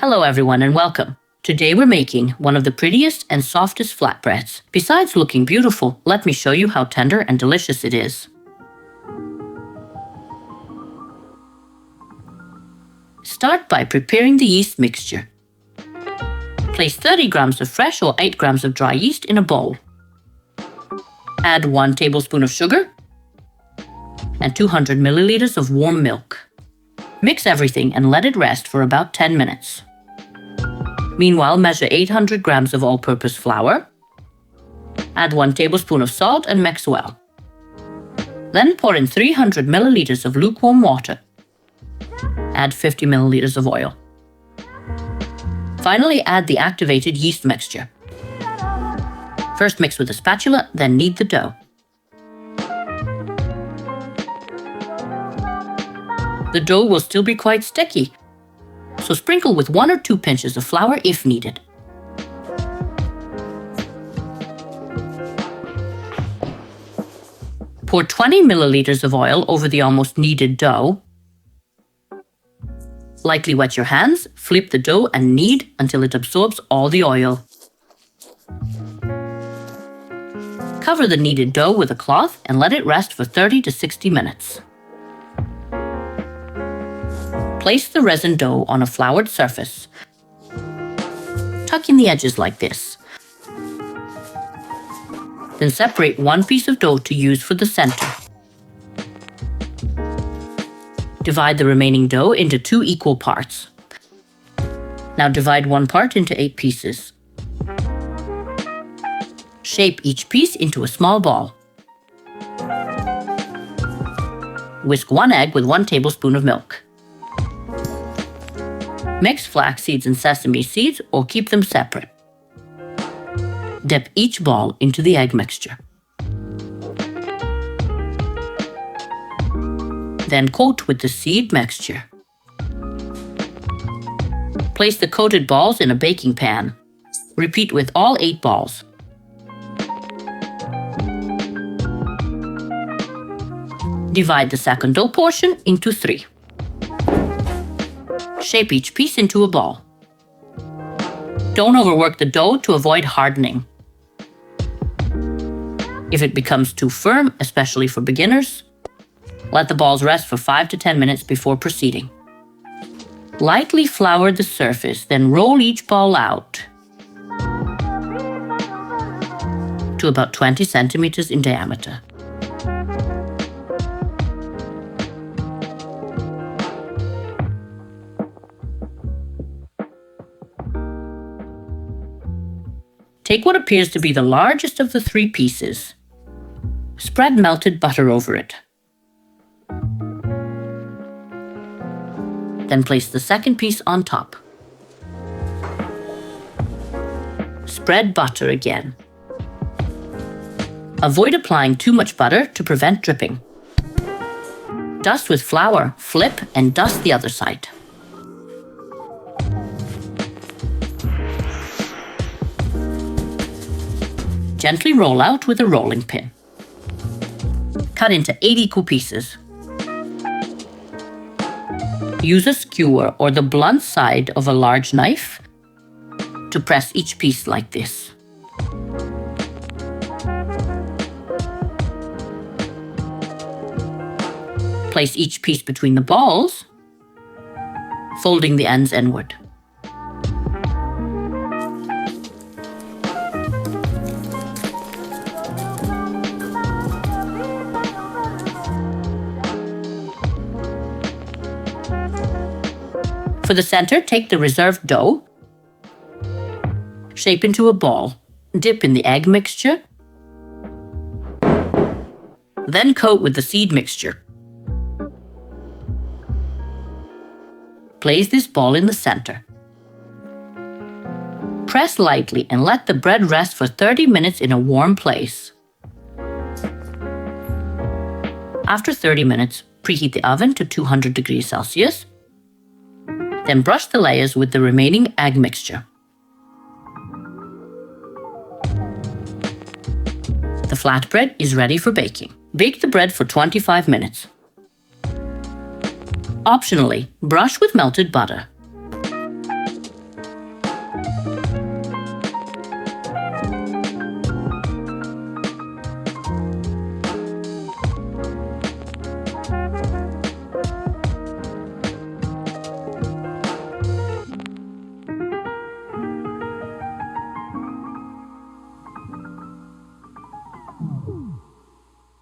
Hello everyone and welcome. Today we're making one of the prettiest and softest flatbreads. Besides looking beautiful, let me show you how tender and delicious it is. Start by preparing the yeast mixture. Place 30 grams of fresh or 8 grams of dry yeast in a bowl. Add 1 tablespoon of sugar and 200 milliliters of warm milk. Mix everything and let it rest for about 10 minutes. Meanwhile, measure 800 grams of all-purpose flour. Add 1 tablespoon of salt and mix well. Then pour in 300 milliliters of lukewarm water. Add 50 milliliters of oil. Finally, add the activated yeast mixture. First mix with a spatula, then knead the dough. The dough will still be quite sticky, so sprinkle with 1 or 2 pinches of flour if needed. Pour 20 milliliters of oil over the almost kneaded dough. Lightly wet your hands, flip the dough and knead until it absorbs all the oil. Cover the kneaded dough with a cloth and let it rest for 30 to 60 minutes. Place the resin dough on a floured surface. Tuck in the edges like this. Then separate 1 piece of dough to use for the center. Divide the remaining dough into 2 equal parts. Now divide 1 part into 8 pieces. Shape each piece into a small ball. Whisk 1 egg with 1 tablespoon of milk. Mix flax seeds and sesame seeds or keep them separate. Dip each ball into the egg mixture. Then coat with the seed mixture. Place the coated balls in a baking pan. Repeat with all 8 balls. Divide the second dough portion into 3. Shape each piece into a ball. Don't overwork the dough to avoid hardening. If it becomes too firm, especially for beginners, let the balls rest for 5 to 10 minutes before proceeding. Lightly flour the surface, then roll each ball out to about 20 centimeters in diameter. Take what appears to be the largest of the 3 pieces. Spread melted butter over it. Then place the second piece on top. Spread butter again. Avoid applying too much butter to prevent dripping. Dust with flour, flip, and dust the other side. Gently roll out with a rolling pin. Cut into 8 equal pieces. Use a skewer or the blunt side of a large knife to press each piece like this. Place each piece between the balls, folding the ends inward. For the center, take the reserved dough, shape into a ball, dip in the egg mixture, then coat with the seed mixture. Place this ball in the center. Press lightly and let the bread rest for 30 minutes in a warm place. After 30 minutes, preheat the oven to 200 degrees Celsius. Then brush the layers with the remaining egg mixture. The flatbread is ready for baking. Bake the bread for 25 minutes. Optionally, brush with melted butter.